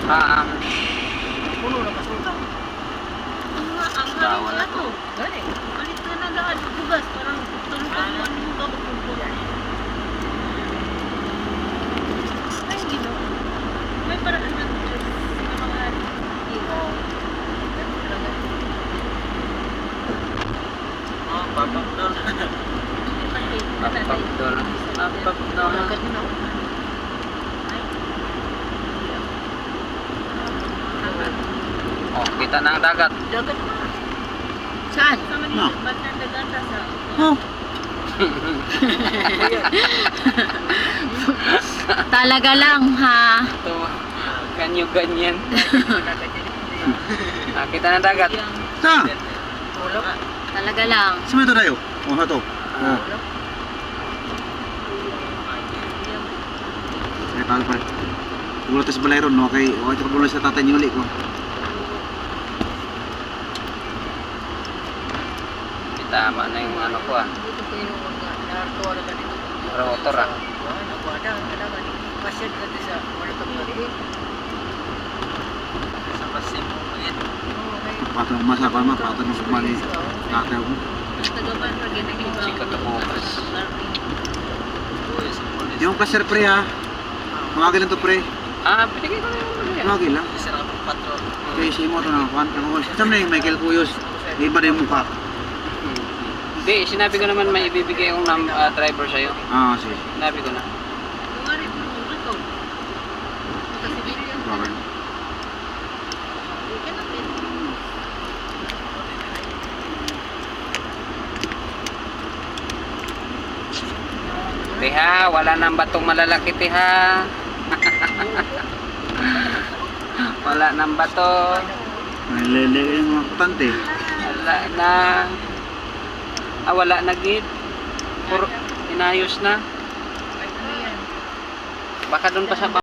Puno na kasuta. Ang Bawal halin na na to. Gani. Balik na na lahat. Bugas. Parang tulungan mo ang mundo. Ay, gino. May paraan ng Diyos na mga ilaw. Papakdol. Papakdol. Papakdol. Agad mo na. Oh, kita na ang dagat. Dagat na. Saan? Sa No. Manila. Ba't na dagat sa... Oh. Talaga lang ha. Ito, ganyan. Kita na ang dagat. Sa? Talaga lang. Sa may ito tayo? Oh, ito. Oh. Ay, talo pa. Gulat sa balay ron, no? Kay, okay, ito ka sa tatay niyo ulit ko. Tama na yung ano ko ah. Dito ko yung mga narto na dito. Rotor ah. Nagwada ang kailangan. Pasyad ka din sa wala kang maliit. Sa pasim mo ngayon. Patang masa pa ma, patang mo kumali. Tatay ko. Tagaban pa ginagawa. Chika ka bukas. Yung placer pre ha. Mangagil lang to pre. Pinigay ko na yung Mangagil lang. Isa lang ang patron. Kaya si mo ito na. Saan na yung Michael Cuyos? Iba na yung mukha. Hindi, sinabi ko naman may ibibigay yung driver sa'yo. Ah, sige. Sinabi ko na. Kumari po kung ito. Kasi bilyan ka Okay. na. Hindi ka natin. Tiha, wala nang batong malalaki tiha. Wala nang bato. Ay, lele yung mga kutante. Wala na. Wala na gid. Puro inayos na. Ano yan? Baka doon pa sa